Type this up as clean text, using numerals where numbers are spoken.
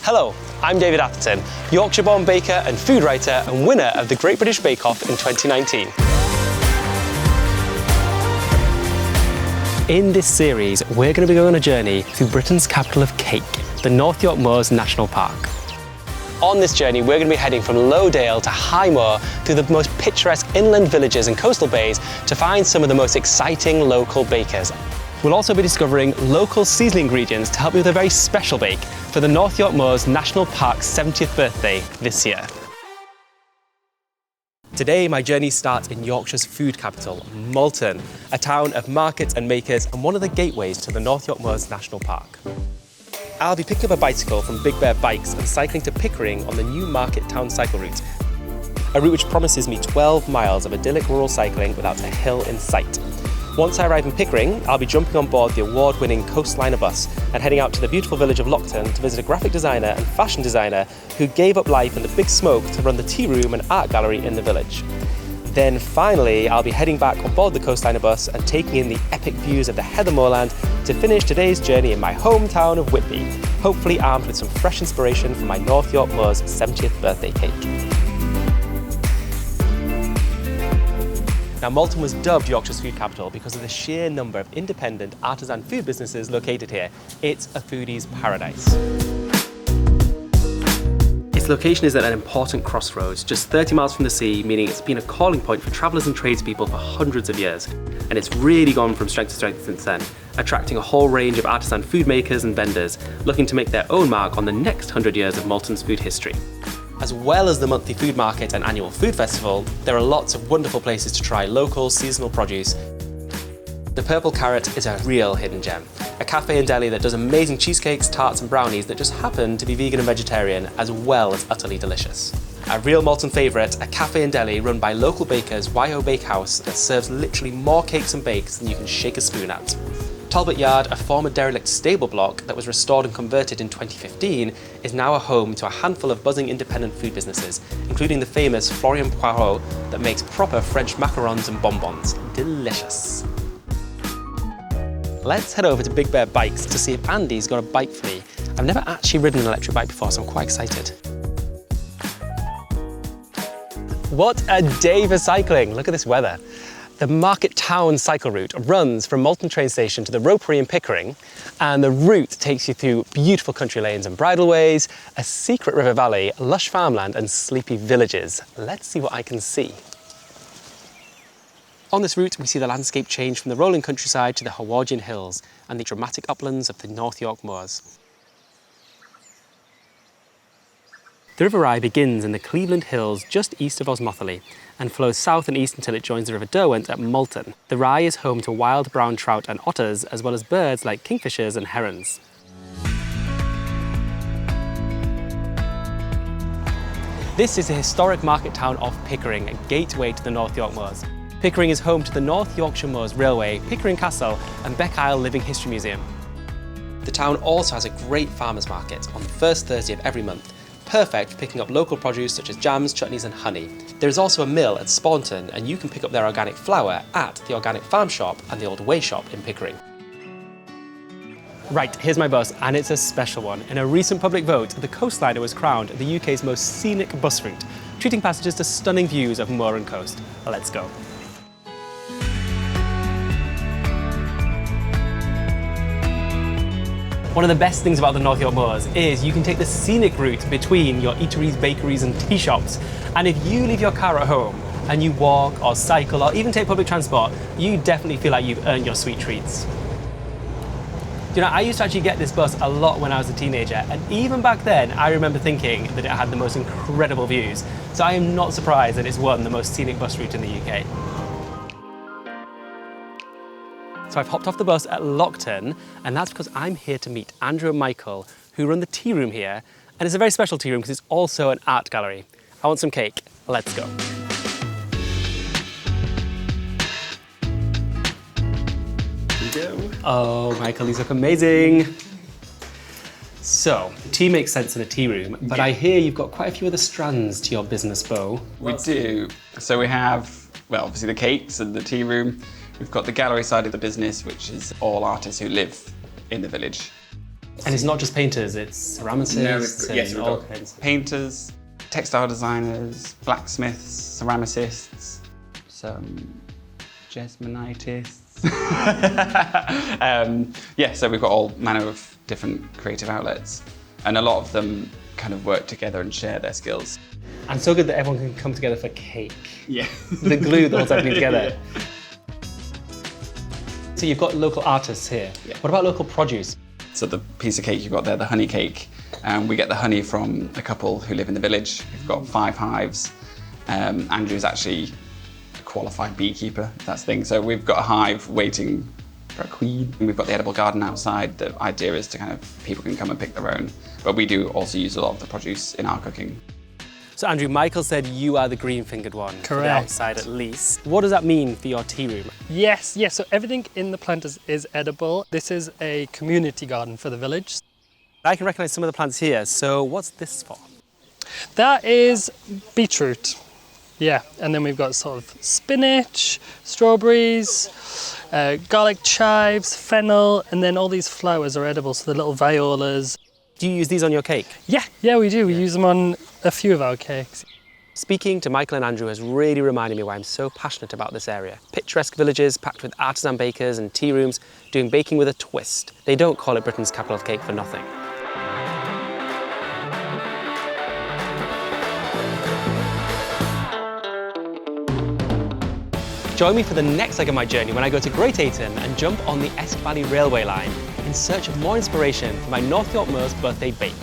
Hello, I'm David Atherton, Yorkshire-born baker and food writer and winner of the Great British Bake Off in 2019. In this series, we're going to be going on a journey through Britain's capital of cake, the North York Moors National Park. On this journey, we're going to be heading from Lowdale to High Moor through the most picturesque inland villages and coastal bays to find some of the most exciting local bakers. We'll also be discovering local seasonal ingredients to help you with a very special bake for the North York Moors National Park's 70th birthday this year. Today, my journey starts in Yorkshire's food capital, Moulton, a town of markets and makers and one of the gateways to the North York Moors National Park. I'll be picking up a bicycle from Big Bear Bikes and cycling to Pickering on the new Market Town Cycle Route, a route which promises me 12 miles of idyllic rural cycling without a hill in sight. Once I arrive in Pickering, I'll be jumping on board the award-winning Coastliner bus and heading out to the beautiful village of Lockton to visit a graphic designer and fashion designer who gave up life in the big smoke to run the tea room and art gallery in the village. Then finally, I'll be heading back on board the Coastliner bus and taking in the epic views of the Heather Moorland to finish today's journey in my hometown of Whitby, hopefully armed with some fresh inspiration for my North York Moors 70th birthday cake. Now, Malton was dubbed Yorkshire's food capital because of the sheer number of independent artisan food businesses located here. It's a foodie's paradise. Its location is at an important crossroads, just 30 miles from the sea, meaning it's been a calling point for travellers and tradespeople for hundreds of years. And it's really gone from strength to strength since then, attracting a whole range of artisan food makers and vendors looking to make their own mark on the next 100 years of Malton's food history. As well as the monthly food market and annual food festival, there are lots of wonderful places to try local seasonal produce. The Purple Carrot is a real hidden gem, a cafe and deli that does amazing cheesecakes, tarts and brownies that just happen to be vegan and vegetarian, as well as utterly delicious. A real Malton favourite, a cafe and deli run by local bakers, YO Bakehouse, that serves literally more cakes and bakes than you can shake a spoon at. Talbot Yard, a former derelict stable block that was restored and converted in 2015, is now a home to a handful of buzzing independent food businesses, including the famous Florian Poirot that makes proper French macarons and bonbons. Delicious. Let's head over to Big Bear Bikes to see if Andy's got a bike for me. I've never actually ridden an electric bike before, so I'm quite excited. What a day for cycling! Look at this weather. The Market Town Cycle Route runs from Moulton train station to the Ropery in Pickering, and the route takes you through beautiful country lanes and bridleways, a secret river valley, lush farmland and sleepy villages. Let's see what I can see. On this route, we see the landscape change from the rolling countryside to the Howardian Hills and the dramatic uplands of the North York Moors. The River Rye begins in the Cleveland Hills just east of Osmotherley and flows south and east until it joins the River Derwent at Malton. The Rye is home to wild brown trout and otters, as well as birds like kingfishers and herons. This is the historic market town of Pickering, a gateway to the North York Moors. Pickering is home to the North Yorkshire Moors Railway, Pickering Castle and Beck Isle Living History Museum. The town also has a great farmers market on the first Thursday of every month, perfect for picking up local produce such as jams, chutneys and honey. There is also a mill at Spaunton and you can pick up their organic flour at the Organic Farm Shop and the Old Way Shop in Pickering. Right, here's my bus, and it's a special one. In a recent public vote, the Coastliner was crowned the UK's most scenic bus route, treating passengers to stunning views of moor and coast. Let's go. One of the best things about the North York Moors is you can take the scenic route between your eateries, bakeries and tea shops. And if you leave your car at home and you walk or cycle or even take public transport, you definitely feel like you've earned your sweet treats. You know, I used to actually get this bus a lot when I was a teenager, and even back then I remember thinking that it had the most incredible views. So I am not surprised that it's won the most scenic bus route in the UK. So I've hopped off the bus at Lockton, and that's because I'm here to meet Andrew and Michael, who run the tea room here. And it's a very special tea room because it's also an art gallery. I want some cake. Let's go. Here we go. Oh, Michael, these look amazing. So, tea makes sense in a tea room, but I hear you've got quite a few other strands to your business bow. We do. So we have, well, obviously the cakes and the tea room. We've got the gallery side of the business, which is all artists who live in the village. And it's not just painters, it's ceramicists Yes, and we've all got kinds of... painters, textile designers, blacksmiths, ceramicists, some jesmonitists. Yeah, so we've got all manner of different creative outlets, and a lot of them kind of work together and share their skills. And so good that everyone can come together for cake. Yeah. The glue that holds everything together. So you've got local artists here. Yeah. What about local produce? So the piece of cake you've got there, the honey cake, we get the honey from a couple who live in the village. We've got 5 hives. Andrew's actually a qualified beekeeper, if that's the thing. So we've got a hive waiting for a queen. And we've got the edible garden outside. The idea is to kind of, people can come and pick their own. But we do also use a lot of the produce in our cooking. So Andrew, Michael said you are the green-fingered one. Correct. For the outside at least. What does that mean for your tea room? Yes, so everything in the plant is edible. This is a community garden for the village. I can recognise some of the plants here, so what's this for? That is beetroot. Yeah, and then we've got sort of spinach, strawberries, garlic chives, fennel, and then all these flowers are edible, so the little violas. Do you use these on your cake? Yeah, we do. We use them on a few of our cakes. Speaking to Michael and Andrew has really reminded me why I'm so passionate about this area. Picturesque villages packed with artisan bakers and tea rooms doing baking with a twist. They don't call it Britain's capital of cake for nothing. Join me for the next leg of my journey when I go to Great Ayton and jump on the Esk Valley railway line in search of more inspiration for my North York Mo's birthday bake.